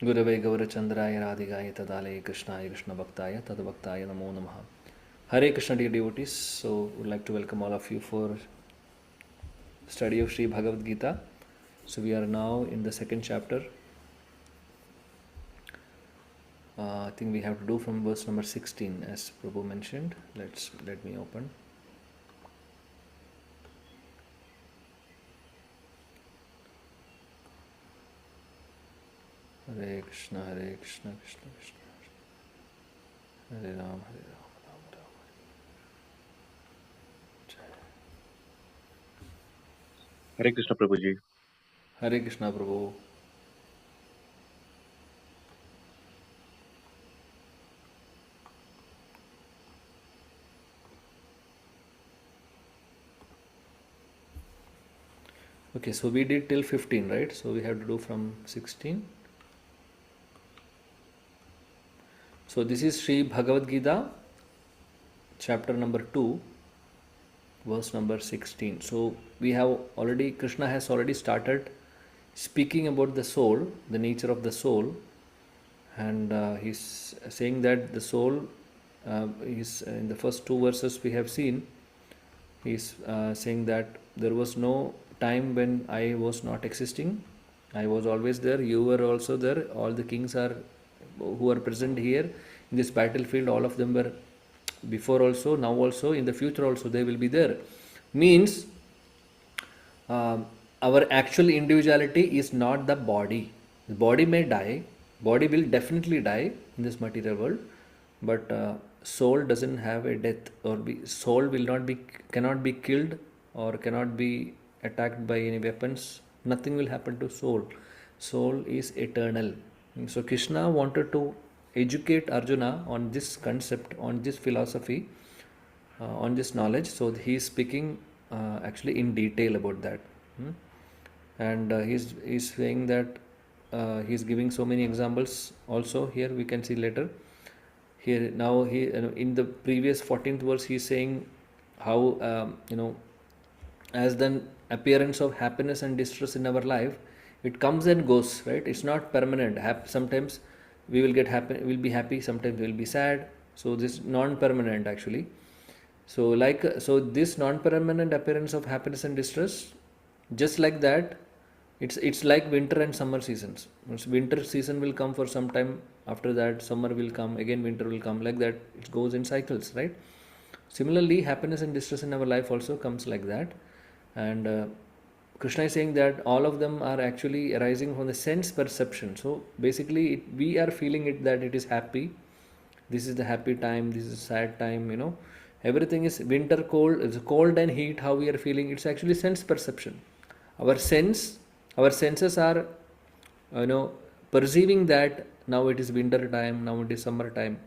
Gurave Gaurachandraya Radhigaya Tadale Krishnaya Krishna Bhaktaya Tadbhaktaya Namo Namaha. Hare Krishna, dear devotees. So, would like to welcome all of you for study of Sri Bhagavad Gita. So, we are now in the second chapter. I think we have to do from verse number 16, as Prabhu mentioned. Let me open. Hare Krishna, Hare Krishna, Krishna Krishna, Hare Ram, Hare Ram, Ram Ram, Hare Krishna Prabhuji. Hare Krishna, Prabhu. Okay, so we did till 15, right? So we have to do from 16. So this is Sri Bhagavad Gita, chapter number 2, verse number 16. So we have already, Krishna has already started speaking about the soul, the nature of the soul, and he's saying that the soul is in the first two verses we have seen. He's saying that there was no time when I was not existing. I was always there. You were also there. All the kings are who are present here in this battlefield. All of them were before also, now also, in the future also. They will be there. Means our actual individuality is not the body. The body may die. Body will definitely die in this material world, but soul doesn't have a death, or soul will not be, cannot be killed or cannot be attacked by any weapons. Nothing will happen to soul. Soul is eternal. So Krishna wanted to educate Arjuna on this concept, on this philosophy, on this knowledge. So he is speaking actually in detail about that. And he's saying that he's giving so many examples also. Here we can see later. Here now he in the previous 14th verse he's saying how as the appearance of happiness and distress in our life, it comes and goes, right? It's not permanent. Sometimes we will get happy, we'll be happy, sometimes we'll be sad. So this non-permanent actually. So so this non-permanent appearance of happiness and distress, just like that, it's like winter and summer seasons. Winter season will come for some time, after that summer will come, again winter will come, like that it goes in cycles, right? Similarly, happiness and distress in our life also comes like that. And Krishna is saying that all of them are actually arising from the sense perception. So basically we are feeling it, that it is happy, this is the happy time, this is sad time, everything is winter, cold, it's cold and heat, how we are feeling, it's actually sense perception. Our senses are perceiving that now it is winter time, now it is summer time.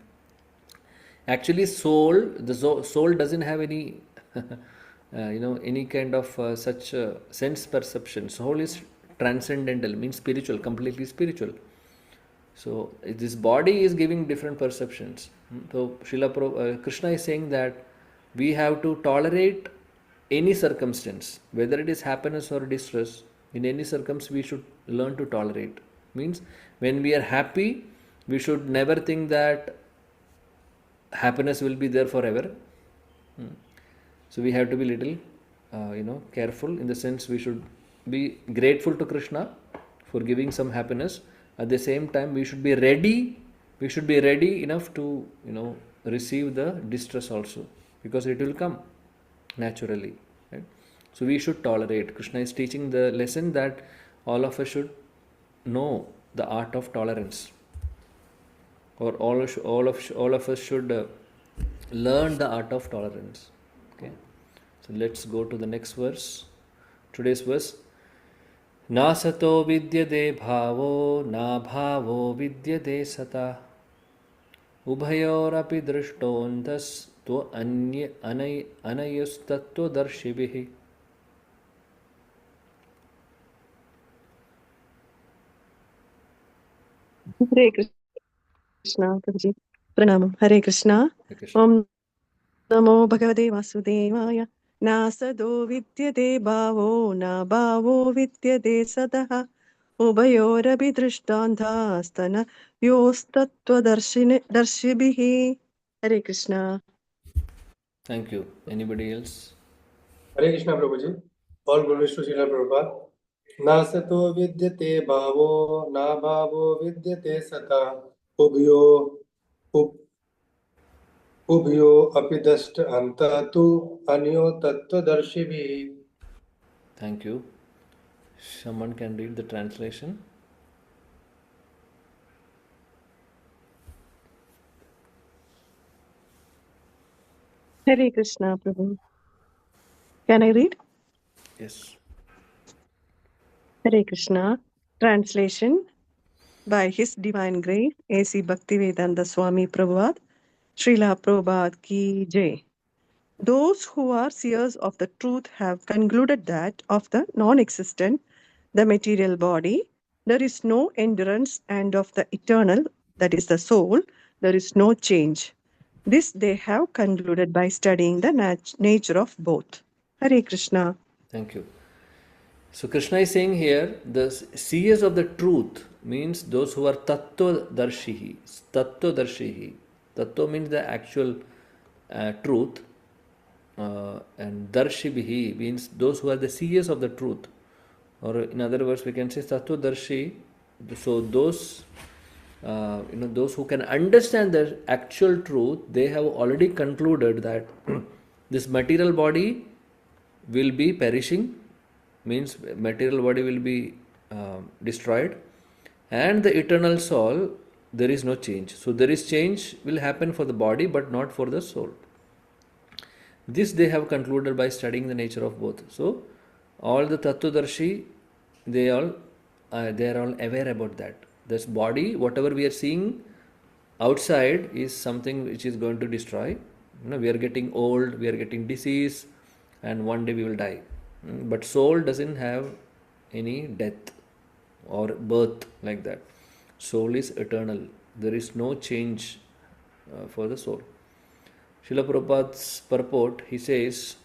Actually soul doesn't have any any kind of such sense perception. Soul is transcendental, means spiritual, completely spiritual. So this body is giving different perceptions. So Krishna is saying that we have to tolerate any circumstance, whether it is happiness or distress. In any circumstance, we should learn to tolerate. Means when we are happy, we should never think that happiness will be there forever. So we have to be little, careful, in the sense we should be grateful to Krishna for giving some happiness. At the same time, we should be ready. We should be ready enough to, receive the distress also, because it will come naturally. Right? So we should tolerate. Krishna is teaching the lesson that all of us should know the art of tolerance, or all of us should learn the art of tolerance. Okay, so let's go to the next verse. Today's verse. Na sato vidyate bhavo, na bhavo vidyate sata. Ubhayorapi drishtontas to anayustatto darshibihi. Hare Krishna, Prabhuji. Pranam. Hare Krishna. Hare Krishna. Om Namo Bhagavate Vasudevaya. Na sado vidyate bhavo, na bhavo vidyate sataha. उभयोरपि दृष्टान्तास्तनयोस्तत्त्वदर्शिभिः. Hare Krishna. Thank you. Anybody else? Hare Krishna Prabhu ji. All good wish to Srila Prabhupada. न सतो विद्यते भावो न भावो विद्यते सता उभयो उभ- उभयो अपि दष्ट अन्तः तु अन्यो तत्त्वदर्शिभिः। Thank you. Someone can read the translation. Hare Krishna, Prabhu. Can I read? Yes. Hare Krishna. Translation by His Divine Grace, A.C. Bhaktivedanta Swami Prabhupada, Srila Prabhupada Ki Jai. Those who are seers of the truth have concluded that of the non-existent, the material body, there is no endurance, and of the eternal, that is the soul, there is no change. This they have concluded by studying the nature of both. Hare Krishna. Thank you. So Krishna is saying here, the seers of the truth means those who are tattva darshihi. Tattva darshihi. Tattva means the actual truth, and darshibhihi means those who are the seers of the truth. Or in other words, we can say tattva darshi. So those those who can understand the actual truth, they have already concluded that this material body will be perishing, means material body will be destroyed, and the eternal soul, there is no change. So there is change will happen for the body but not for the soul. This they have concluded by studying the nature of both. So all the tattvadarshi, they are all aware about that. This body, whatever we are seeing outside, is something which is going to destroy. We are getting old, we are getting disease, and one day we will die. But soul doesn't have any death or birth like that. Soul is eternal. There is no change for the soul. Srila Prabhupada's purport, he says,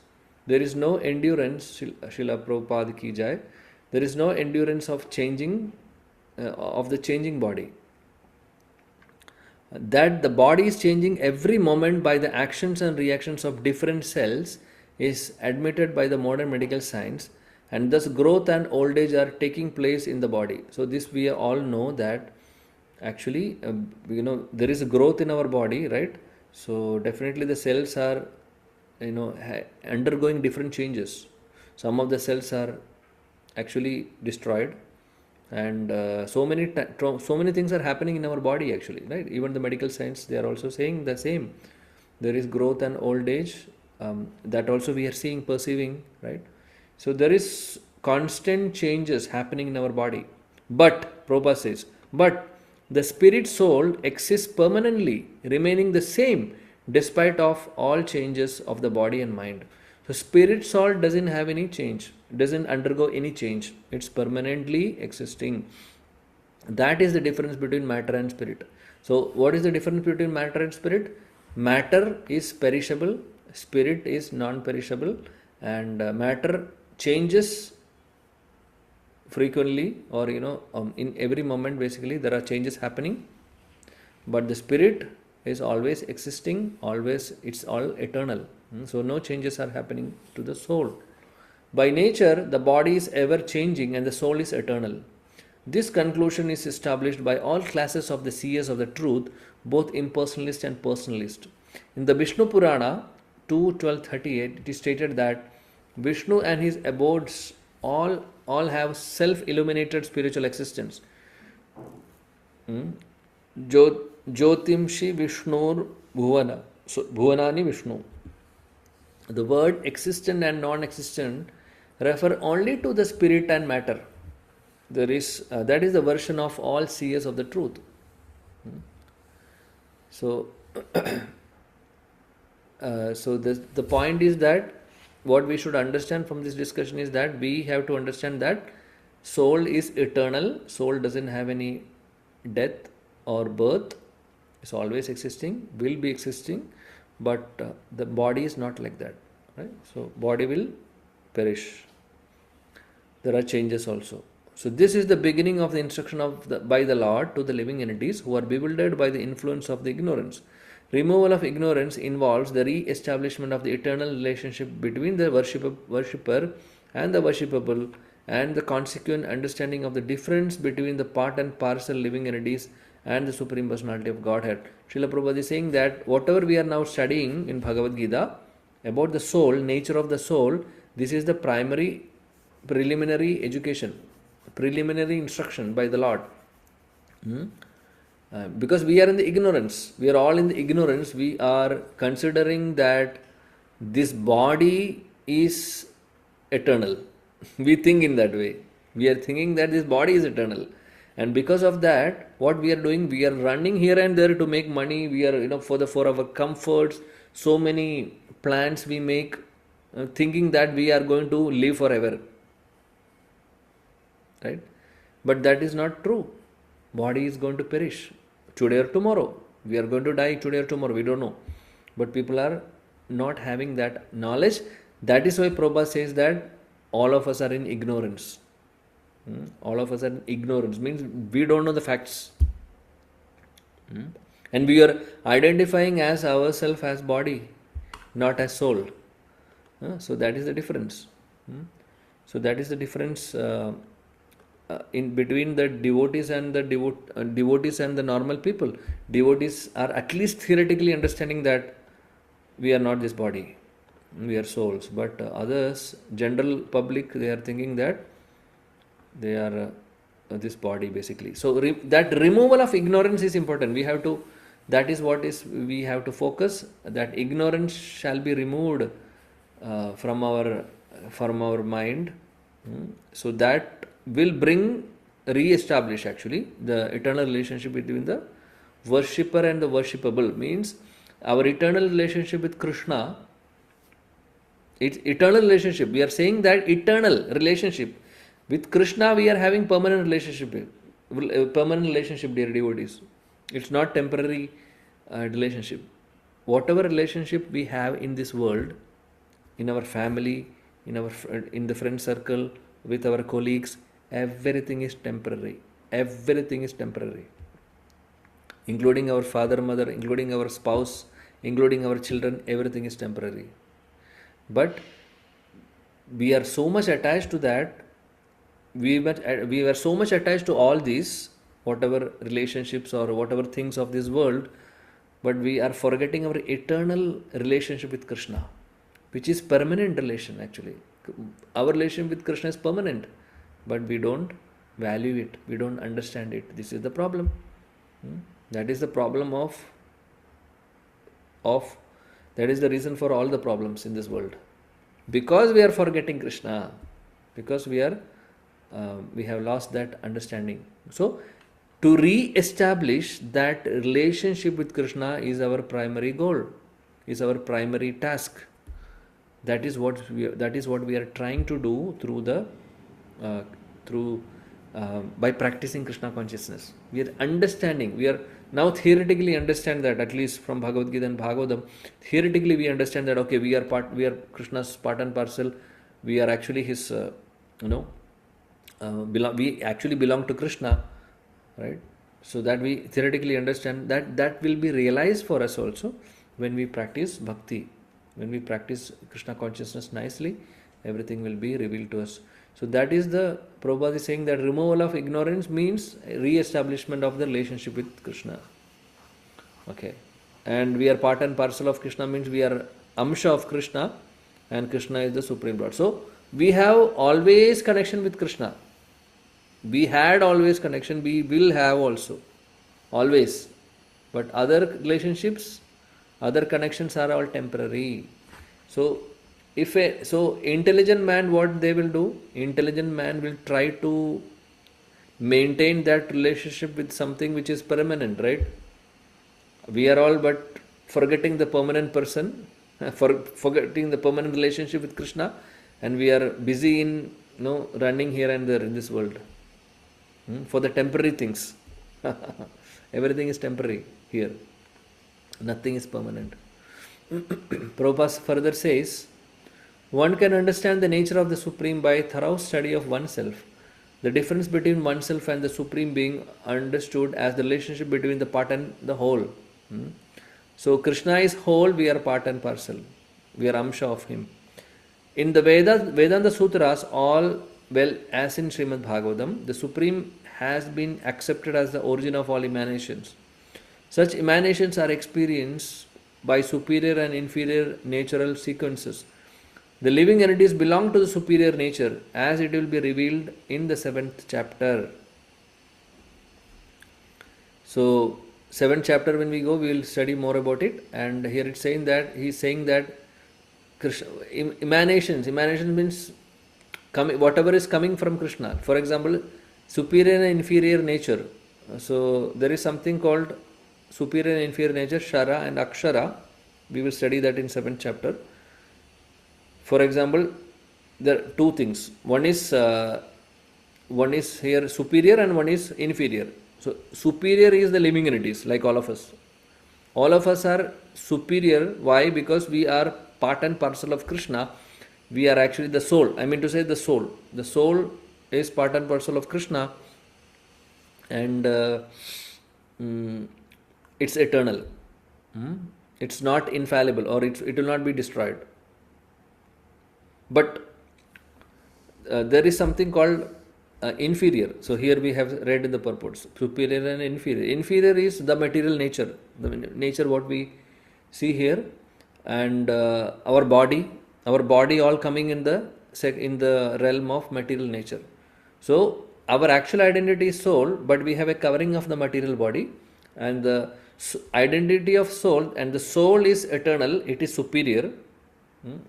there is no endurance, Srila Prabhupada ki jai, there is no endurance of changing, of the changing body. That the body is changing every moment by the actions and reactions of different cells is admitted by the modern medical science, and thus growth and old age are taking place in the body. So this we all know that actually there is a growth in our body, right? So definitely the cells are undergoing different changes. Some of the cells are actually destroyed, and so many things are happening in our body actually, right? Even the medical science, they are also saying the same. There is growth and old age, that also we are seeing, perceiving, right? So there is constant changes happening in our body, but Prabhupada says, but the spirit soul exists permanently, remaining the same despite of all changes of the body and mind. So spirit soul doesn't have any change, doesn't undergo any change. It's permanently existing. That is the difference between matter and spirit. So what is the difference between matter and spirit? Matter is perishable, spirit is non-perishable, and matter changes frequently, or in every moment basically there are changes happening, but the spirit is always existing, always, it's all eternal. So no changes are happening to the soul. By nature the body is ever changing and the soul is eternal. This conclusion is established by all classes of the seers of the truth, both impersonalist and personalist. In the Vishnu Purana 2.12.38, it is stated that Vishnu and his abodes all have self-illuminated spiritual existence. Jyotimshi Vishnur Bhuvana. So Bhuvanani Vishnu. The word existent and non-existent refer only to the spirit and matter. There is that is the version of all seers of the truth. So, so the point is that what we should understand from this discussion is that we have to understand that soul is eternal. Soul doesn't have any death or birth. It's always existing, will be existing, but the body is not like that, right? So body will perish. There are changes also. So this is the beginning of the instruction by the Lord to the living entities who are bewildered by the influence of the ignorance. Removal of ignorance involves the re-establishment of the eternal relationship between the worshipper and the worshipable, and the consequent understanding of the difference between the part and parcel living entities and the Supreme Personality of Godhead. Srila Prabhupada is saying that whatever we are now studying in Bhagavad Gita about the soul, nature of the soul, this is the primary preliminary education, preliminary instruction by the Lord. Because we are in the ignorance, we are all in the ignorance, we are considering that this body is eternal. We think in that way. We are thinking that this body is eternal. And because of that, what we are doing, we are running here and there to make money. We are, for our comforts, so many plans we make, thinking that we are going to live forever. Right? But that is not true. Body is going to perish today or tomorrow. We are going to die today or tomorrow. We don't know. But people are not having that knowledge. That is why Prabhupada says that all of us are in ignorance. All of us are in ignorance. Means we don't know the facts. And we are identifying as ourselves as body, not as soul. So that is the difference. So that is the difference in between the devotees and the devotees and the normal people. Devotees are at least theoretically understanding that we are not this body, we are souls. But others, general public, they are thinking that they are this body basically. So that removal of ignorance is important. We have to, that is what is we have to focus. That ignorance shall be removed from our mind. So that will re-establish actually the eternal relationship between the worshipper and the worshipable. Means our eternal relationship with Krishna, it's eternal relationship. We are saying that eternal relationship with Krishna, we are having permanent relationship, dear devotees. It's not temporary relationship. Whatever relationship we have in this world, in our family, in the friend circle, with our colleagues, everything is temporary. Everything is temporary. Including our father, mother, including our spouse, including our children, everything is temporary. But we are so much attached to that. We were so much attached to all these, whatever relationships or whatever things of this world, but we are forgetting our eternal relationship with Krishna, which is permanent relation actually. Our relationship with Krishna is permanent, but we don't value it, we don't understand it. This is the problem. That is the problem that is the reason for all the problems in this world. Because we are forgetting Krishna, because we have lost that understanding. So to re-establish that relationship with Krishna is our primary goal, is our primary task. That is what we are trying to do by practicing Krishna consciousness. We are understanding. We are now theoretically understand that, at least from Bhagavad Gita and Bhagavatam. Theoretically, we understand that okay, we are Krishna's part and parcel. We are actually his. We actually belong to Krishna, right? So that we theoretically understand that will be realized for us also when we practice bhakti. When we practice Krishna consciousness nicely, everything will be revealed to us. So that is the Prabhupada is saying that removal of ignorance means re-establishment of the relationship with Krishna. Okay. And we are part and parcel of Krishna means we are Amsha of Krishna, and Krishna is the Supreme Lord. So we have always connection with Krishna. We had always connection, we will have also. Always. But other relationships, other connections are all temporary. So intelligent man, what they will do? Intelligent man will try to maintain that relationship with something which is permanent, right? We are all but forgetting the permanent person, forgetting the permanent relationship with Krishna, and we are busy in running here and there in this world for the temporary things. Everything is temporary here. Nothing is permanent. Prabhupada further says, one can understand the nature of the Supreme by thorough study of oneself. The difference between oneself and the Supreme Being understood as the relationship between the part and the whole. Hmm? So Krishna is whole, we are part and parcel. We are Amsha of him. In the Vedanta Sutras, all, well, as in Srimad Bhagavatam, the Supreme has been accepted as the origin of all emanations. Such emanations are experienced by superior and inferior natural sequences. The living entities belong to the superior nature, as it will be revealed in the 7th chapter. So, 7th chapter, when we go, we will study more about it. And here it's saying that he is saying that Krishna, emanations means whatever is coming from Krishna. For example, superior and inferior nature. So there is something called superior and inferior nature, Shara and Akshara. We will study that in 7th chapter. For example, there are two things. One is here superior and one is inferior. So superior is the living entities, like all of us. All of us are superior. Why? Because we are part and parcel of Krishna. We are actually the soul. I mean to say the soul. The soul is part and parcel of Krishna, and it's eternal. It's not infallible, or it will not be destroyed. But there is something called inferior. So here we have read in the purports, superior and inferior. Inferior is the material nature, the nature what we see here, and our body all coming in the realm of material nature. So our actual identity is soul, but we have a covering of the material body, and the identity of soul, and the soul is eternal. It is superior,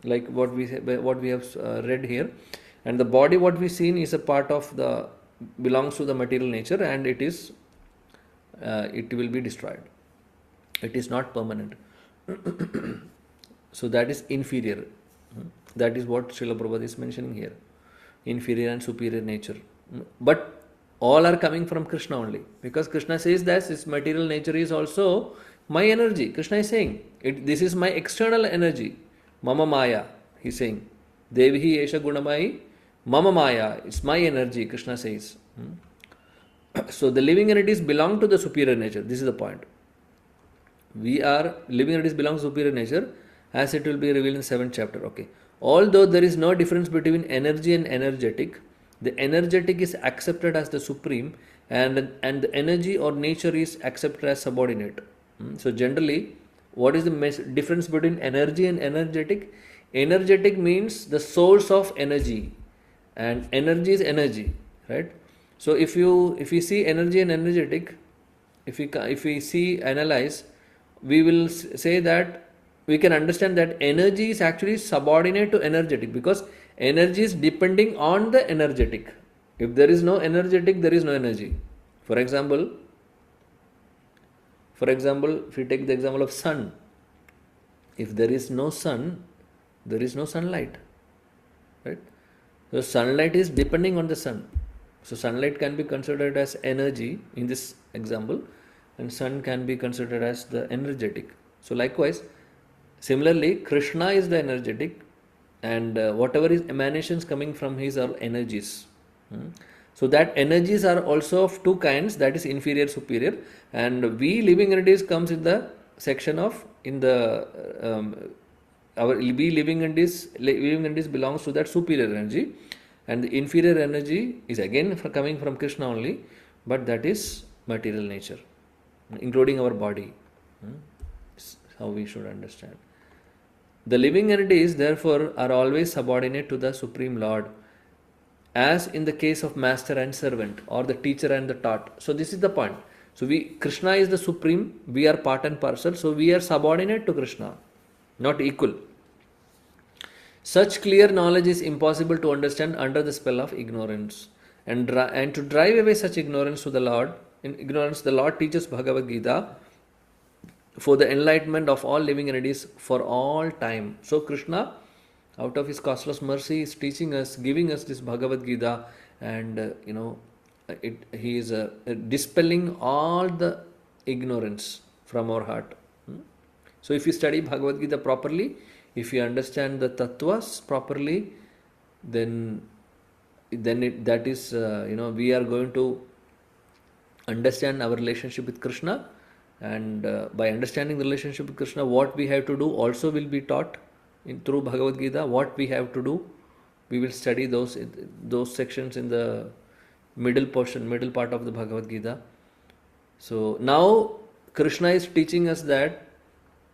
like what we have read here, and the body what we seen is a part of the belongs to the material nature, and it will be destroyed. It is not permanent. So that is inferior. That is what Srila Prabhupada is mentioning here. Inferior and superior nature. But all are coming from Krishna only. Because Krishna says that his material nature is also my energy. Krishna is saying, this is my external energy. Mama Maya, he is saying. Devihi Esha Gunamai, Mama Maya, it's my energy, Krishna says. So the living entities belong to the superior nature. This is the point. Living entities belong to superior nature, as it will be revealed in the 7th chapter. Okay. Although there is no difference between energy and energetic, the energetic is accepted as the supreme, and the energy or nature is accepted as subordinate. So generally, what is the difference between energy and energetic? Energetic means the source of energy, and energy is energy, right? So if we see energy and energetic, if we analyze, we will say that we can understand that energy is actually subordinate to energetic, because energy is depending on the energetic. If there is no energetic, there is no energy. For example, if we take the example of sun, if there is no sun, there is no sunlight, right? So sunlight is depending on the sun. So sunlight can be considered as energy in this example, and sun can be considered as the energetic. So likewise, similarly, Krishna is the energetic, and whatever is emanations coming from his are energies. So that energies are also of two kinds, that is inferior, superior, and we living entities comes in the section of our we living entities belongs to that superior energy, and the inferior energy is again coming from Krishna only, but that is material nature, including our body. This is how we should understand. The living entities, therefore, are always subordinate to the Supreme Lord, as in the case of master and servant, or the teacher and the taught. So this is the point. So Krishna is the Supreme, we are part and parcel, so we are subordinate to Krishna, not equal. Such clear knowledge is impossible to understand under the spell of ignorance. And to drive away such ignorance to the Lord, the Lord teaches Bhagavad Gita for the enlightenment of all living entities for all time. So Krishna, out of his costless mercy, is teaching us, giving us this Bhagavad Gita, and he is dispelling all the ignorance from our heart. So if you study Bhagavad Gita properly, if you understand the tattvas properly, then then that is, we are going to understand our relationship with Krishna, and by understanding the relationship with Krishna, what we have to do also will be taught through Bhagavad Gita. What we have to do, we will study those sections in the middle part of the Bhagavad Gita. So now Krishna is teaching us that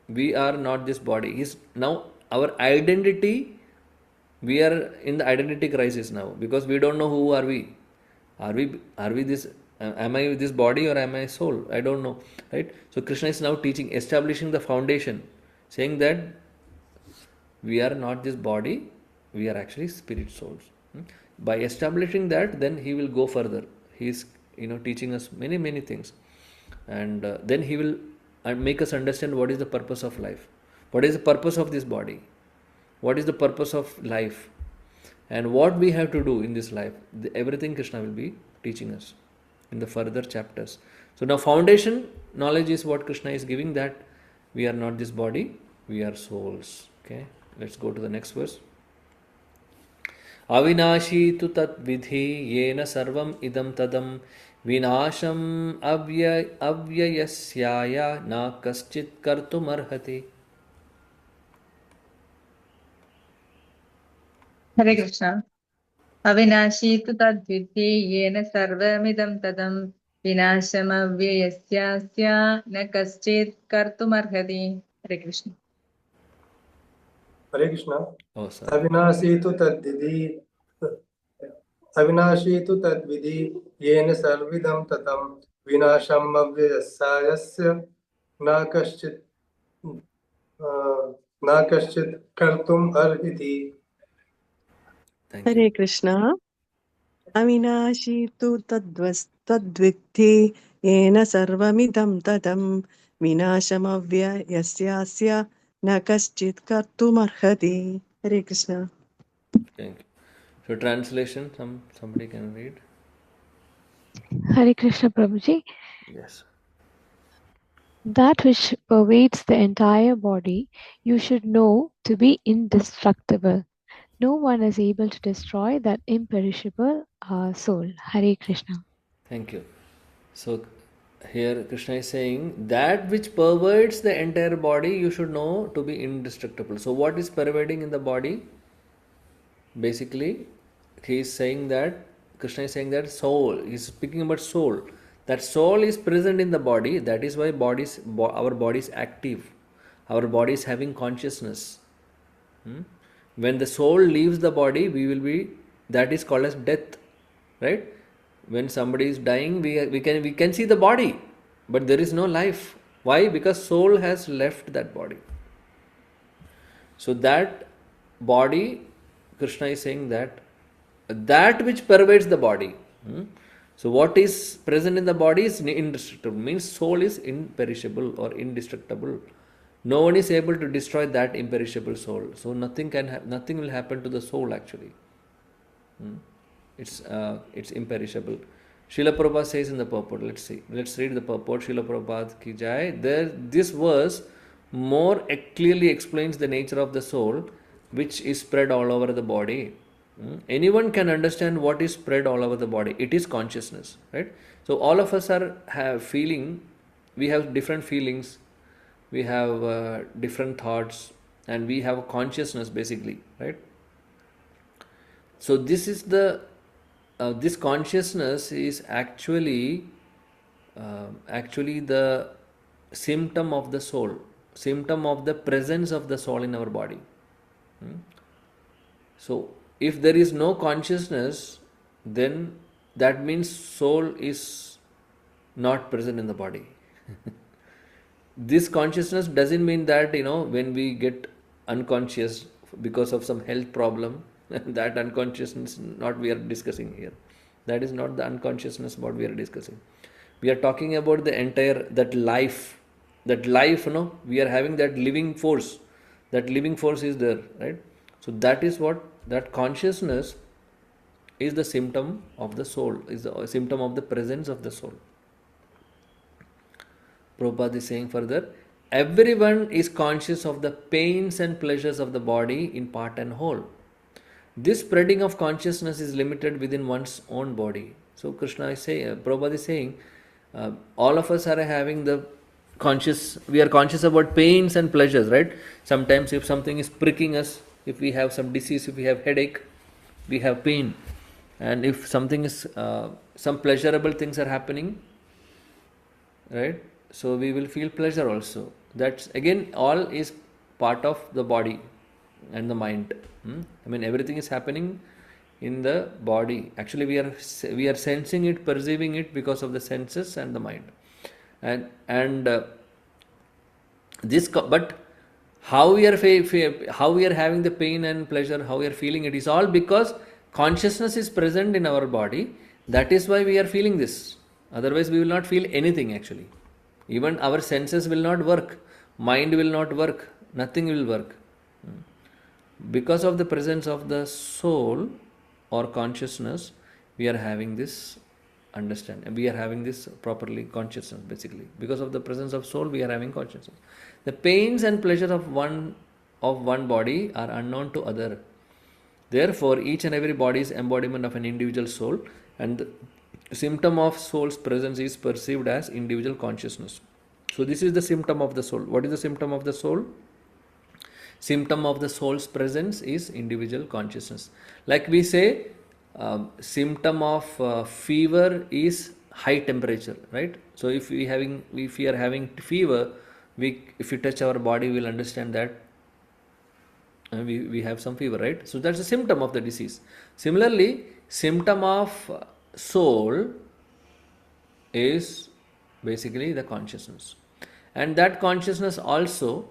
we are not this body. He's now our identity. We are in the identity crisis now because we don't know who are we. Are we this? Am I this body or am I soul? I don't know, right? So Krishna is now teaching, establishing the foundation, saying that we are not this body. We are actually spirit souls. By establishing that, then he will go further. He is teaching us many things, and then he will make us understand what is the purpose of life, what is the purpose of this body, what is the purpose of life, and what we have to do in this life. Everything Krishna will be teaching us in the further chapters. So now foundation knowledge is what Krishna is giving, that we are not this body, we are souls. Okay, let's go to the next verse. Avinashi tu tat vidhi yena sarvam idam tadam vinasham avyayasyaya na kaschit kartum arhati. Hare Krishna. Avinashi tu tadvidhi yena sarvamidam tadam vinasham avyayasyasya na kaschit kartumarhati. Hare Krishna. Hare Krishna. Oh, sorry. Avinashi tu tadvidhi अविनाशी तु तद्विधि येन सर्वविदं ततं विनाशम् अव्ययस्यास्य न कश्चित् कर्तुम् अर्हति. Thank you. Hare Krishna. Avinashi tu tadviddhi yena sarvamidam tadam vinashamavya yasyasya na kaschit kartumarhati. Hare Krishna. Thank you. So translation, somebody can read. Hare Krishna Prabhuji. Yes. That which pervades the entire body, you should know to be indestructible. No one is able to destroy that imperishable soul. Hare Krishna. Thank you. So here Krishna is saying that which pervades the entire body, you should know to be indestructible. So what is pervading in the body? Basically, he is saying that Krishna is saying that soul. He is speaking about soul. That soul is present in the body. That is why our body is active. Our body is having consciousness. When the soul leaves the body, that is called as death, right? When somebody is dying, we can see the body, but there is no life. Why? Because soul has left that body. So that body, Krishna is saying that which pervades the body. So what is present in the body is indestructible, means soul is imperishable or indestructible. No one is able to destroy that imperishable soul. So nothing will happen to the soul actually. It's imperishable. Srila Prabhupada says in the purport, let's read the purport. Srila Prabhupada ki jai. This verse more clearly explains the nature of the soul, which is spread all over the body. Anyone can understand what is spread all over the body. It is consciousness, right? So all of us have feeling. We have different feelings. We have different thoughts, and we have a consciousness basically, right? So this is this consciousness is actually the symptom of the soul, symptom of the presence of the soul in our body. So if there is no consciousness, then that means soul is not present in the body. This consciousness doesn't mean that when we get unconscious because of some health problem, that unconsciousness not we are discussing here. That is not the unconsciousness what we are discussing. We are talking about the entire that life, we are having that living force. That living force is there, right? So that is what that consciousness is the symptom of the soul, is the symptom of the presence of the soul. Prabhupada is saying further, everyone is conscious of the pains and pleasures of the body in part and whole. this spreading of consciousness is limited within one's own body. So Krishna is saying, Prabhupada is saying, all of us are having the we are conscious about pains and pleasures, right? Sometimes if something is pricking us, if we have some disease, if we have headache, we have pain. And if something is, some pleasurable things are happening, right? So we will feel pleasure also. That's again, all is part of the body and the mind. I mean, everything is happening in the body. Actually, we are sensing it, perceiving it because of the senses and the mind. But how we are how we are having the pain and pleasure, how we are feeling it is all because consciousness is present in our body. That is why we are feeling this. Otherwise, we will not feel anything actually. Even our senses will not work, mind will not work, nothing will work. Because of the presence of the soul or consciousness, we are having this understanding. We are having this properly consciousness basically. Because of the presence of soul, we are having consciousness. The pains and pleasure of one body are unknown to other. Therefore, each and every body is embodiment of an individual soul, and the symptom of soul's presence is perceived as individual consciousness. So this is the symptom of the soul. What is the symptom of the soul? Symptom of the soul's presence is individual consciousness. Like we say, symptom of fever is high temperature, right? So if we are having fever, if we touch our body, we'll understand that we have some fever, right? So that's a symptom of the disease. Similarly, symptom of soul is basically the consciousness, and that consciousness also,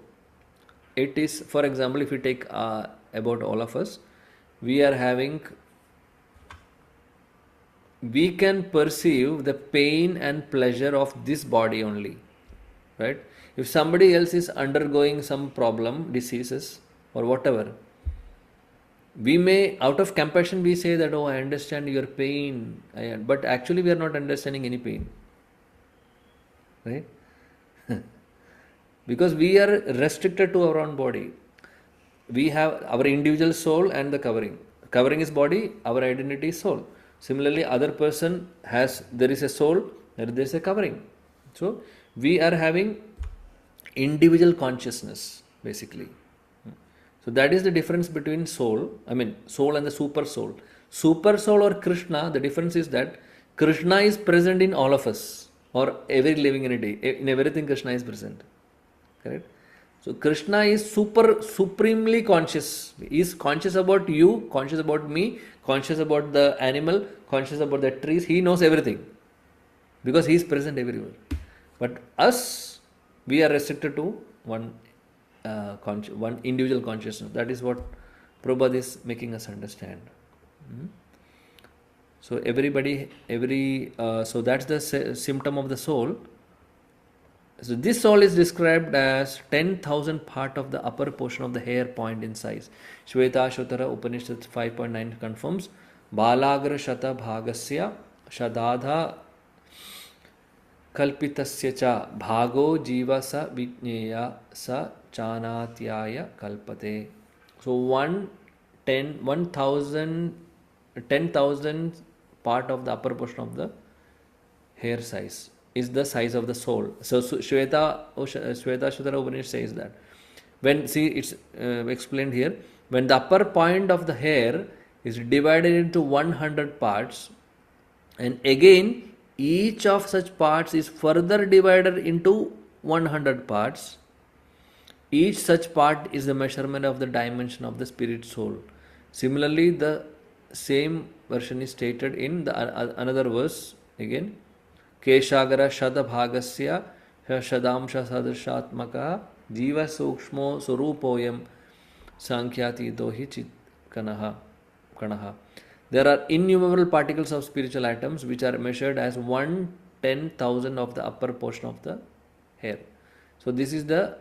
it is, for example, if you take about all of us, we can perceive the pain and pleasure of this body only, right? If somebody else is undergoing some problem, diseases or whatever, we may, out of compassion, we say that, oh, I understand your pain, but actually we are not understanding any pain, right? Because we are restricted to our own body. We have our individual soul and the covering. Covering is body, our identity is soul. Similarly, other person there is a soul, there is a covering. So we are having individual consciousness basically. So that is the difference between soul and the super soul. Super soul or Krishna, the difference is that Krishna is present in all of us, or every living entity. In everything Krishna is present. Correct? So Krishna is supremely conscious. He is conscious about you, conscious about me, conscious about the animal, conscious about the trees. He knows everything because he is present everywhere. But us, we are restricted to one individual consciousness. That is what Prabhupada is making us understand. So so that's the symptom of the soul. So this soul is described as 10,000 part of the upper portion of the hair point in size. Shvetashvatara Upanishad 5.9 confirms Balagra Shata Bhagasya Shadadha Kalpitasya Cha Bhago Jiva Sa Vijneya Sa Chanatyaya Kalpate. So 10,000 part of the upper portion of the hair size is the size of the soul. So Shvetashvatara Upanishad says that. It's explained here. When the upper point of the hair is divided into 100 parts, and again each of such parts is further divided into 100 parts, each such part is the measurement of the dimension of the spirit soul. Similarly, the same version is stated in the another verse again. Keshagara Shada Bhagasya Shadamsha Sadrishatmaka Jiva Sukshmo Surupoyam Sankyati Dohi Chit Kanaha. There are innumerable particles of spiritual atoms which are measured as 1/10,000 of the upper portion of the hair. So this is the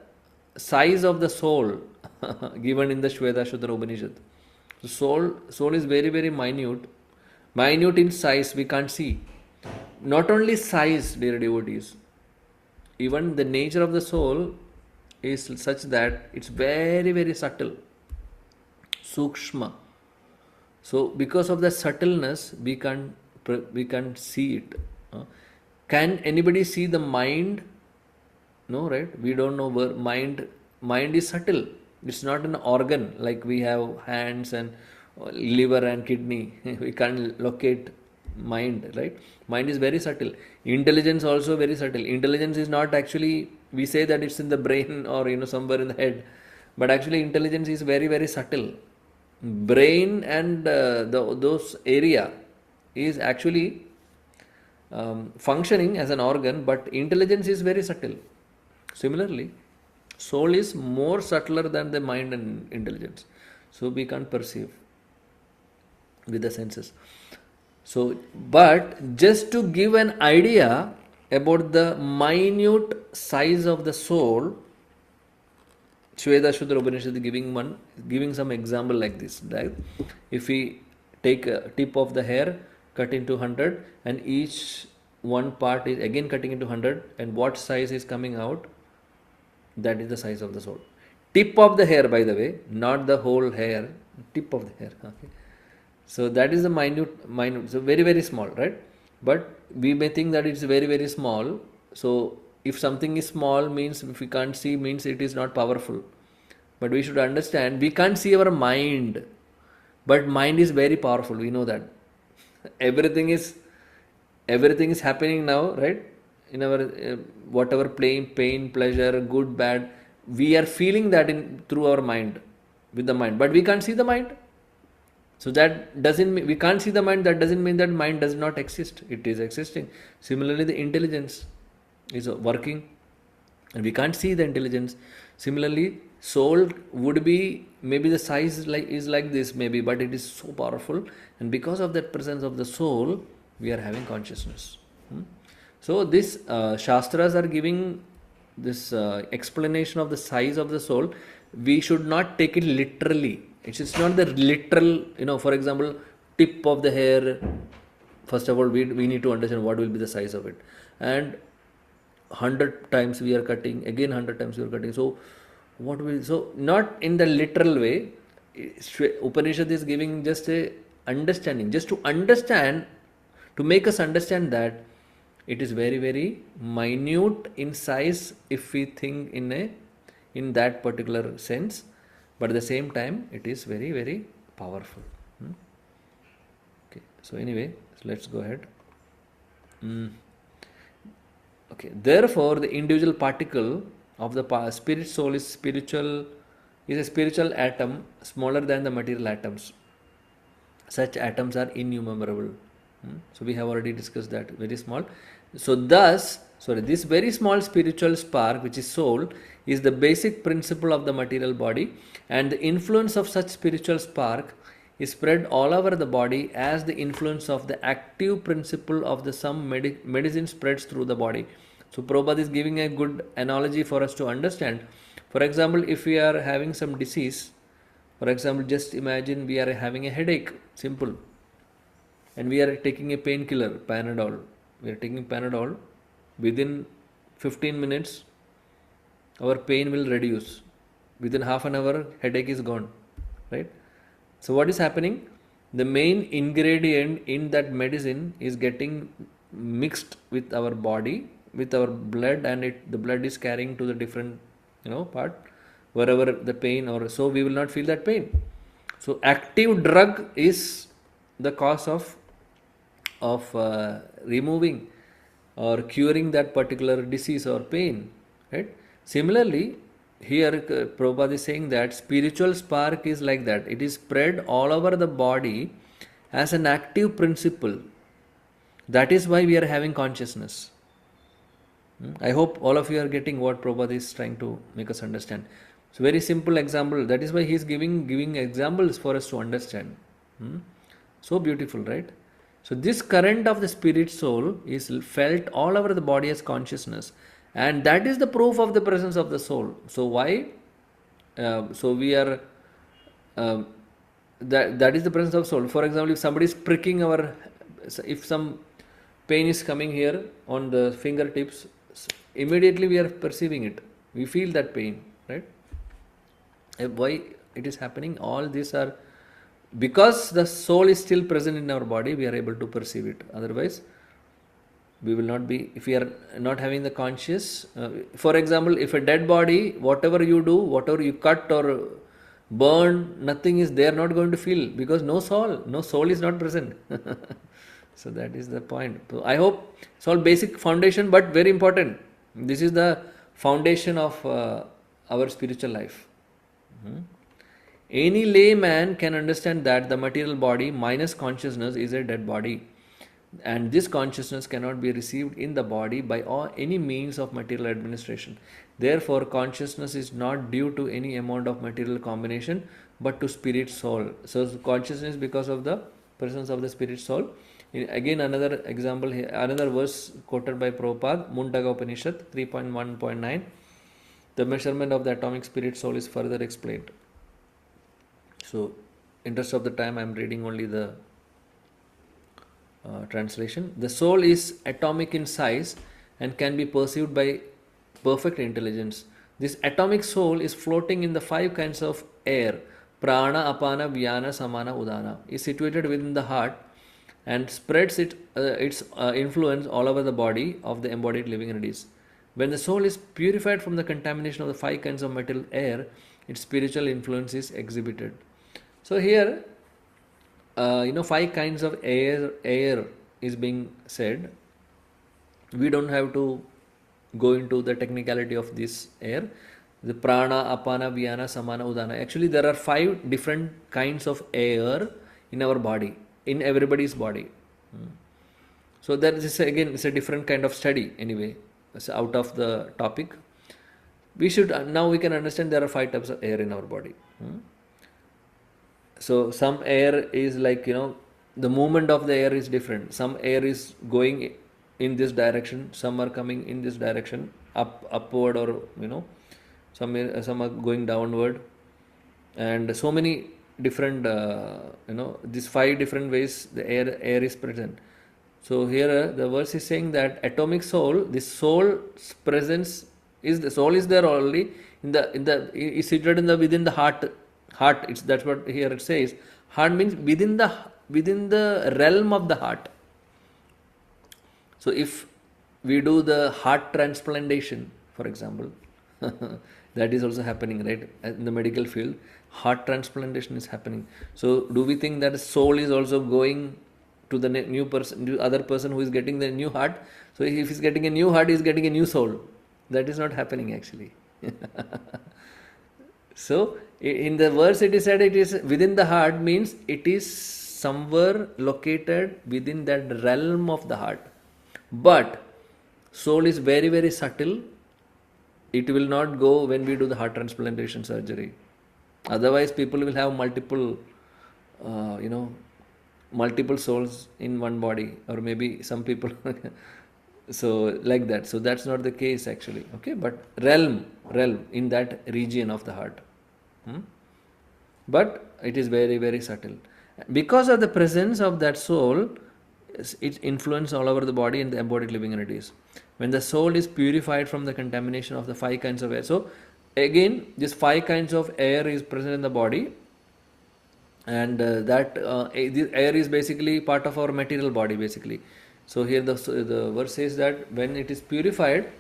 size of the soul given in the Shvetashvatara Upanishad. So soul is very, very minute in size, we can't see. Not only size, dear devotees, even the nature of the soul is such that it's very, very subtle, sukshma. So because of the subtleness, we can't see it. Can anybody see the mind? No, right? We don't know where mind is subtle. It's not an organ like we have hands and liver and kidney. We can't locate mind, right? Mind is very subtle. Intelligence also very subtle. Intelligence is not actually, we say that it's in the brain or somewhere in the head, but actually intelligence is very very subtle. Brain and those area is actually functioning as an organ, but intelligence is very subtle. Similarly, soul is more subtler than the mind and intelligence, so we can't perceive with the senses. So, but just to give an idea about the minute size of the soul, Shvedashudra Upanishad is giving some example like this. Right? If we take a tip of the hair, cut into 100, and each one part is again cutting into 100, and what size is coming out, that is the size of the soul. Tip of the hair, by the way, not the whole hair, tip of the hair. Okay. So that is the minute, so very very small, right? But we may think that it's very very small. So if something is small means, if we can't see, means it is not powerful. But we should understand, we can't see our mind, but mind is very powerful. We know that everything is happening now, right? In our whatever pain, pleasure, good, bad, we are feeling that through our mind, with the mind, but we can't see the mind. So that doesn't mean we can't see the mind. That doesn't mean that mind does not exist. It is existing. Similarly, the intelligence is working, and we can't see the intelligence. Similarly, soul would be maybe the size is like this maybe, but it is so powerful, and because of that presence of the soul, we are having consciousness. So this Shastras are giving this explanation of the size of the soul. We should not take it literally. It's not the literal, for example, tip of the hair. First of all, we need to understand what will be the size of it. And 100 times we are cutting, again 100 times we are cutting. So not in the literal way. Upanishad is giving just a understanding, just to understand, to make us understand that it is very very minute in size if we think in that particular sense, but at the same time it is very very powerful. Okay, so anyway, so let's go ahead. Okay, therefore the individual particle of the spirit soul is a spiritual atom smaller than the material atoms. Such atoms are innumerable. So we have already discussed that, very small. So this very small spiritual spark, which is soul, is the basic principle of the material body, and the influence of such spiritual spark is spread all over the body as the influence of the active principle of the some medicine spreads through the body. So Prabhupada is giving a good analogy for us to understand. For example, if we are having some disease, for example, just imagine we are having a headache, simple, and we are taking a painkiller, Panadol. We are taking Panadol. Within 15 minutes, our pain will reduce. Within half an hour, headache is gone, right? So what is happening? The main ingredient in that medicine is getting mixed with our body, with our blood, and the blood is carrying to the different part, wherever the pain, or so we will not feel that pain. So active drug is the cause of removing or curing that particular disease or pain, right? Similarly, here Prabhupada is saying that spiritual spark is like that. It is spread all over the body as an active principle. That is why we are having consciousness. I hope all of you are getting what Prabhupada is trying to make us understand. So very simple example. That is why he is giving examples for us to understand. So beautiful, right? So this current of the spirit soul is felt all over the body as consciousness, and that is the proof of the presence of the soul. So why? So we are that is the presence of soul. For example, if somebody is pricking if some pain is coming here on the fingertips, immediately we are perceiving it. We feel that pain, right? Why it is happening? All these are because the soul is still present in our body, we are able to perceive it. Otherwise, we will not be, if we are not having the conscious, for example, if a dead body, whatever you do, whatever you cut or burn, nothing is, they are not going to feel, because no soul is not present. So that is the point. So I hope it's all basic foundation, but very important. This is the foundation of our spiritual life. Any layman can understand that the material body minus consciousness is a dead body, and this consciousness cannot be received in the body by any means of material administration. Therefore, consciousness is not due to any amount of material combination, but to spirit soul. So consciousness is because of the presence of the spirit soul. Again, another example here, another verse quoted by Prabhupada, Mundaka Upanishad 3.1.9. The measurement of the atomic spirit soul is further explained. So, interest of the time, I am reading only the translation. The soul is atomic in size and can be perceived by perfect intelligence. This atomic soul is floating in the 5 kinds of air: prana, apana, vyana, samana, udana. Is situated within the heart and spreads its influence all over the body of the embodied living entities. When the soul is purified from the contamination of the 5 kinds of material air, its spiritual influence is exhibited. So here, 5 kinds of air is being said. We don't have to go into the technicality of this air. The prana, apana, vyana, samana, udana. Actually, there are 5 different kinds of air in our body, in everybody's body. So that is again, it's a different kind of study anyway. It's out of the topic. We can understand there are 5 types of air in our body. So some air is like, the movement of the air is different. Some air is going in this direction, some are coming in this direction, upward, or some are going downward, and so many different these 5 different ways the air is present. So here the verse is saying that atomic soul, this soul's presence is, the soul is there only is situated within the heart. That's what here it says. Heart means within the realm of the heart. So if we do the heart transplantation, for example, that is also happening, right? In the medical field, heart transplantation is happening. So do we think that soul is also going to the new person, to other person who is getting the new heart? So if he's getting a new heart, he's getting a new soul. That is not happening actually. So in the verse it is said it is within the heart, means it is somewhere located within that realm of the heart. But soul is very, very subtle. It will not go when we do the heart transplantation surgery. Otherwise, people will have multiple souls in one body, or maybe some people so like that. So that's not the case actually. Okay, but realm in that region of the heart. But it is very, very subtle. Because of the presence of that soul, its influence all over the body and the embodied living entities. When the soul is purified from the contamination of the 5 kinds of air. So again, this 5 kinds of air is present in the body, and the air is basically part of our material body basically. So here the verse says that when it is purified,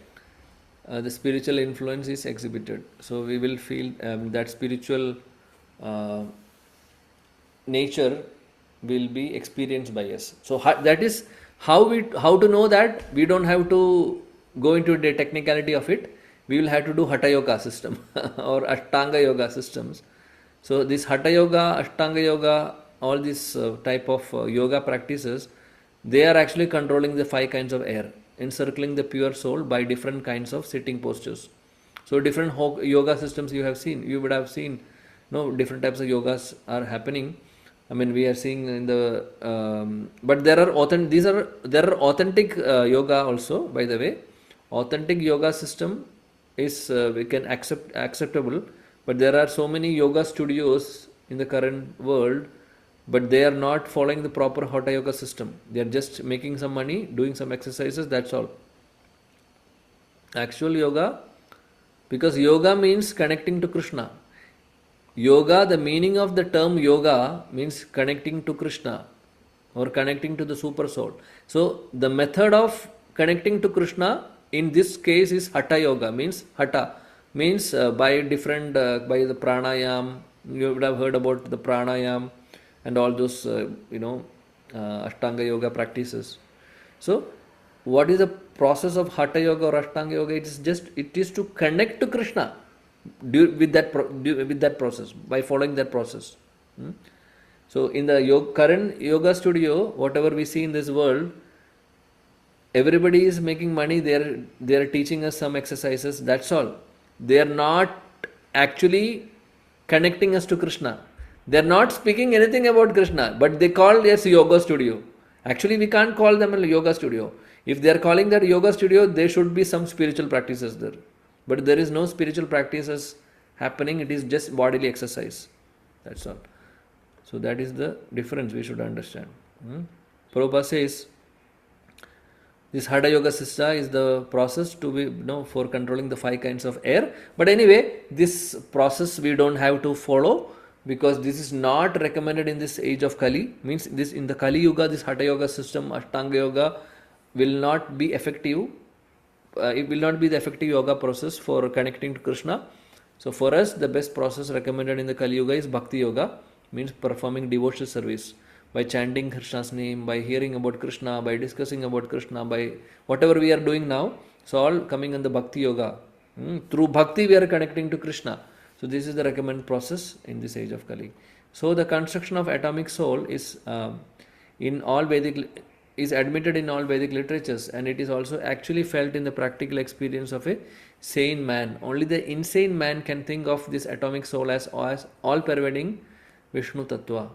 the spiritual influence is exhibited. So we will feel that spiritual nature will be experienced by us. So that is how to know that. We don't have to go into the technicality of it. We will have to do Hatha Yoga system or Ashtanga Yoga systems. So this Hatha Yoga, Ashtanga Yoga, all these type of yoga practices, they are actually controlling the 5 kinds of air, encircling the pure soul by different kinds of sitting postures. So different yoga systems you would have seen, different types of yogas are happening. I mean, we are seeing in the, but there are authentic yoga also, by the way. Authentic yoga system is we can acceptable, but there are so many yoga studios in the current world, but they are not following the proper Hatha Yoga system. They are just making some money, doing some exercises, that's all. Actual yoga, because yoga means connecting to Krishna. Yoga, the meaning of the term yoga means connecting to Krishna or connecting to the super soul. So the method of connecting to Krishna in this case is hatha yoga, means hatha means by different by the pranayam. You would have heard about the pranayam and all those Ashtanga yoga practices. So what is the process of hatha yoga or Ashtanga yoga? It is to connect to Krishna with that process, by following that process. So in the current yoga studio, whatever we see in this world, everybody is making money. They are teaching us some exercises. That's all. They are not actually connecting us to Krishna. They are not speaking anything about Krishna, but they call it yoga studio. Actually, we can't call them a yoga studio. If they are calling that yoga studio, there should be some spiritual practices there. But there is no spiritual practices happening. It is just bodily exercise. That's all. So that is the difference we should understand. Prabhupada says this Hatha Yoga Siddha is the process to be for controlling the 5 kinds of air. But anyway, this process we don't have to follow, because this is not recommended in this age of Kali. Means this in the Kali Yuga, this Hatha Yoga system, Ashtanga Yoga will not be effective. It will not be the effective yoga process for connecting to Krishna. So for us, the best process recommended in the Kali Yuga is Bhakti Yoga, means performing devotional service by chanting Krishna's name, by hearing about Krishna, by discussing about Krishna, by whatever we are doing now. So all coming in the Bhakti Yoga. Through Bhakti we are connecting to Krishna. So this is the recommended process in this age of Kali. So the construction of atomic soul is is admitted in all Vedic literatures, and it is also actually felt in the practical experience of a sane man. Only the insane man can think of this atomic soul as all-pervading Vishnu Tattva.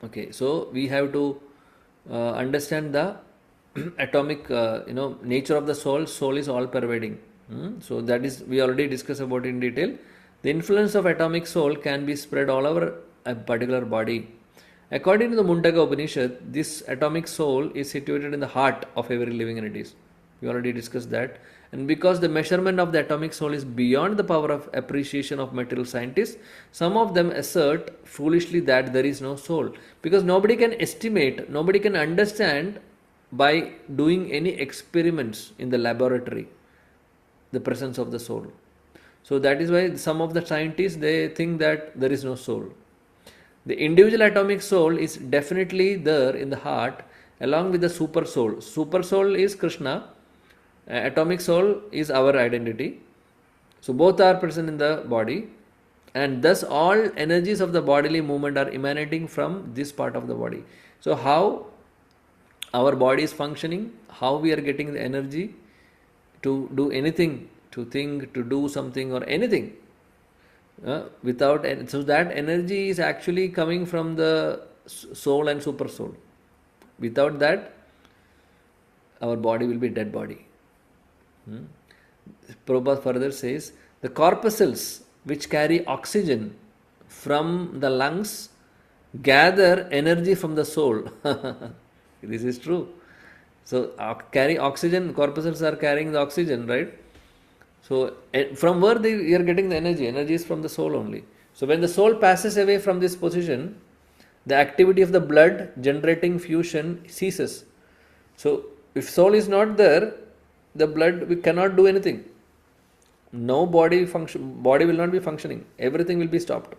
Okay, so we have to understand the atomic nature of the soul. Soul is all-pervading. So that is, we already discussed about in detail. The influence of atomic soul can be spread all over a particular body. According to the Mundaka Upanishad, this atomic soul is situated in the heart of every living entities. We already discussed that. And because the measurement of the atomic soul is beyond the power of appreciation of material scientists, some of them assert foolishly that there is no soul. Because nobody can estimate, nobody can understand by doing any experiments in the laboratory the presence of the soul. So that is why some of the scientists, they think that there is no soul. The individual atomic soul is definitely there in the heart along with the super soul. Super soul is Krishna, atomic soul is our identity. So both are present in the body, and thus all energies of the bodily movement are emanating from this part of the body. So how our body is functioning, how we are getting the energy to do anything, to think, to do something or anything. So that energy is actually coming from the soul and super soul. Without that, our body will be dead body. Prabhupada further says, the corpuscles which carry oxygen from the lungs gather energy from the soul. This is true. So carry oxygen, corpuscles are carrying the oxygen, right? So from where they are getting the energy? Energy is from the soul only. So when the soul passes away from this position, the activity of the blood generating fusion ceases. So if soul is not there, the blood, we cannot do anything. No body will not be functioning. Everything will be stopped.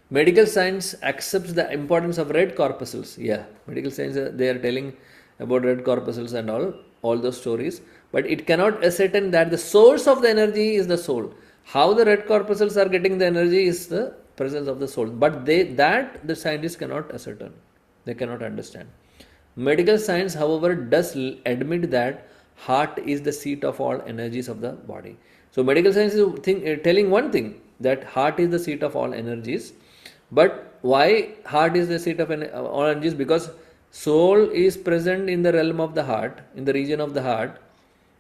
Medical science accepts the importance of red corpuscles. Yeah, medical science, they are telling about red corpuscles and all those stories. But it cannot ascertain that the source of the energy is the soul. How the red corpuscles are getting the energy is the presence of the soul. But the scientists cannot ascertain. They cannot understand. Medical science, however, does admit that heart is the seat of all energies of the body. So medical science is telling one thing, that heart is the seat of all energies. But why heart is the seat of all energies? Because soul is present in the realm of the heart, in the region of the heart.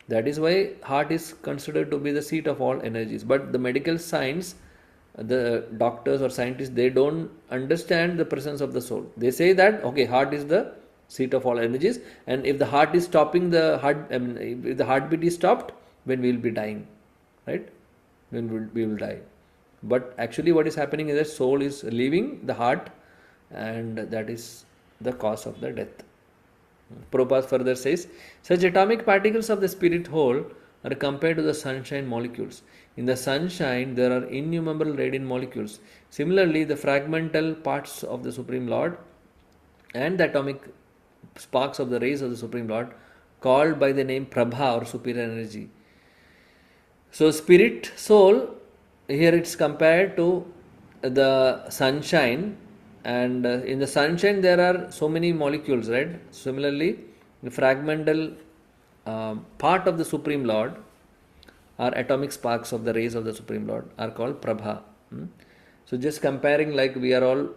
That is why heart is considered to be the seat of all energies. But the medical science, the doctors or scientists, they don't understand the presence of the soul. They say that, okay, heart is the seat of all energies, and if the heart is stopping, if the heartbeat is stopped, then we will be dying, right? we will die. But actually, what is happening is that soul is leaving the heart, and that is the cause of the death. Prabhupada further says, such atomic particles of the spirit whole are compared to the sunshine molecules. In the sunshine, there are innumerable radiant molecules. Similarly, the fragmental parts of the Supreme Lord and the atomic sparks of the rays of the Supreme Lord, called by the name Prabha or superior energy. So, spirit, soul, here it's compared to the sunshine, and in the sunshine there are so many molecules, right? Similarly, the fragmental part of the Supreme Lord or atomic sparks of the rays of the Supreme Lord are called Prabha. So, just comparing, like we are all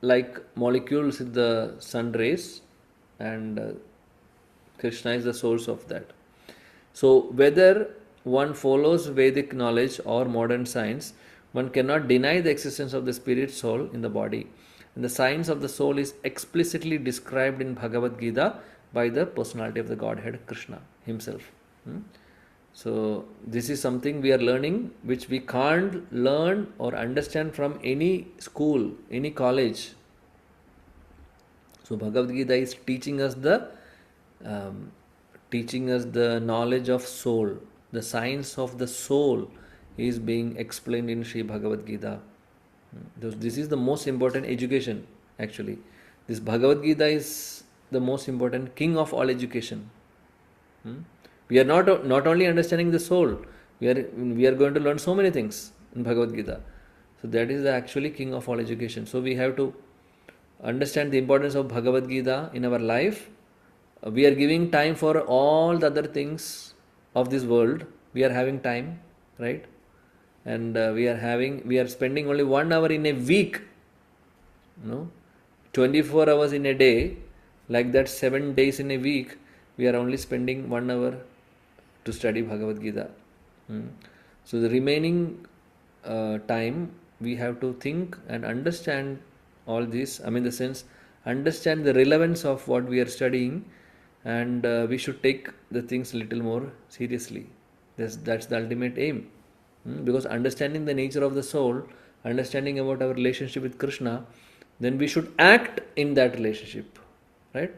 like molecules in the sun rays, and Krishna is the source of that. So, whether one follows Vedic knowledge or modern science, one cannot deny the existence of the spirit soul in the body. And the science of the soul is explicitly described in Bhagavad Gita by the personality of the Godhead, Krishna himself. So, this is something we are learning which we can't learn or understand from any school, any college. So, Bhagavad Gita is teaching us the knowledge of soul. The science of the soul is being explained in Sri Bhagavad Gita. This is the most important education, actually. This Bhagavad Gita is the most important king of all education. We are not only understanding the soul, we are going to learn so many things in Bhagavad Gita. So that is the actually king of all education. So we have to understand the importance of Bhagavad Gita in our life. We are giving time for all the other things of this world. We are having time, right? And we are spending only 1 hour in a week, 24 hours in a day, like that 7 days in a week, we are only spending 1 hour to study Bhagavad Gita. So the remaining time we have to think and understand all this. I mean, the sense, understand the relevance of what we are studying, and we should take the things a little more seriously. That's the ultimate aim. Because understanding the nature of the soul, understanding about our relationship with Krishna, then we should act in that relationship, right?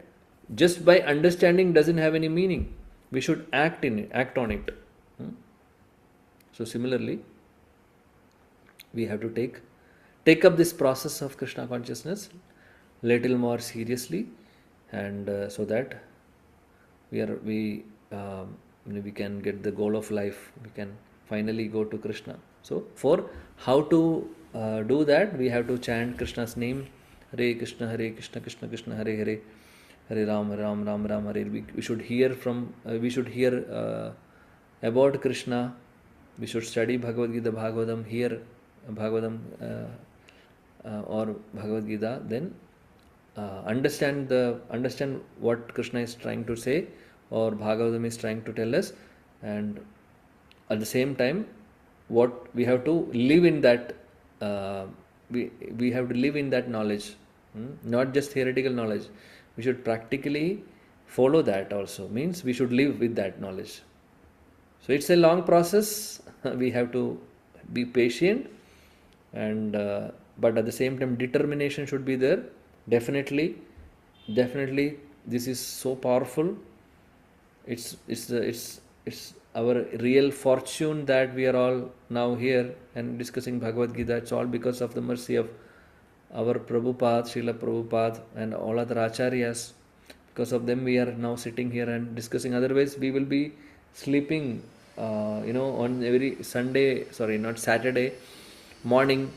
Just by understanding doesn't have any meaning. We should act on it. So similarly, we have to take up this process of Krishna consciousness little more seriously, and so that we can get the goal of life. We can finally go to Krishna. So for how to do that, we have to chant Krishna's name: Hare Krishna, Krishna Krishna, Hare Hare, Hare Ram, Ram Ram, Ram Hare. We should hear about Krishna. We should study Bhagavad Gita, Bhagavatam, hear Bhagavatam or Bhagavad Gita, then understand what Krishna is trying to say or Bhagavatam is trying to tell us, and at the same time, what we have to live in that. We have to live in that knowledge, not just theoretical knowledge. We should practically follow that also. Means we should live with that knowledge. So it's a long process. We have to be patient, and but at the same time, determination should be there. Definitely, this is so powerful. It's our real fortune that we are all now here and discussing Bhagavad Gita. It's all because of the mercy of our Prabhupada, Srila Prabhupada, and all other acharyas. Because of them, we are now sitting here and discussing. Otherwise, we will be sleeping, on every Saturday morning.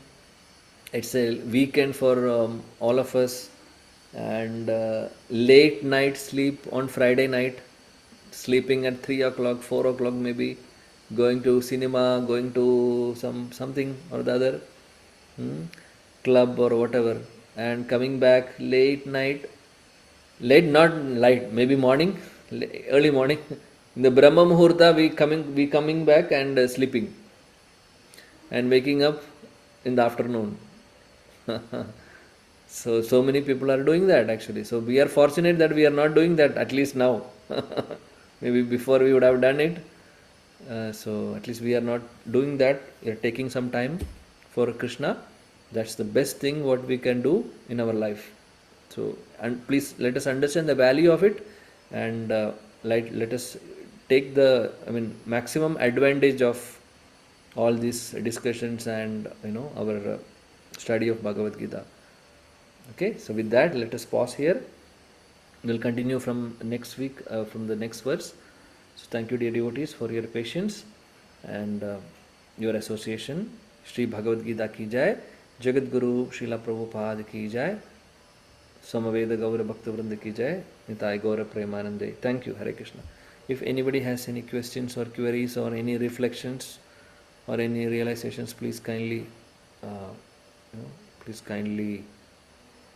It's a weekend for all of us, and late night sleep on Friday night, sleeping at 3 o'clock, 4 o'clock maybe, going to cinema, going to something or the other, club or whatever, and coming back late night, maybe morning, early morning, in the Brahma Muhurta, we coming back and sleeping, and waking up in the afternoon. So many people are doing that actually. So we are fortunate that we are not doing that, at least now. Maybe before we would have done it, So at least we are not doing that. We are taking some time for Krishna. That's the best thing what we can do in our life. So, and please let us understand the value of it, and let us take the, I mean, maximum advantage of all these discussions and our study of Bhagavad Gita. Okay, so with that, let us pause here. We'll continue from next week, from the next verse. So thank you, dear devotees, for your patience and your association. Shri Bhagavad Gita ki jai, Jagat Guru Srila Prabhupada ki jai, Samaveda Gaura Bhakta Vrinda ki jai, Nitai Gaura Premanande. Thank you, Hare Krishna. If anybody has any questions or queries or any reflections or any realizations, please kindly, please kindly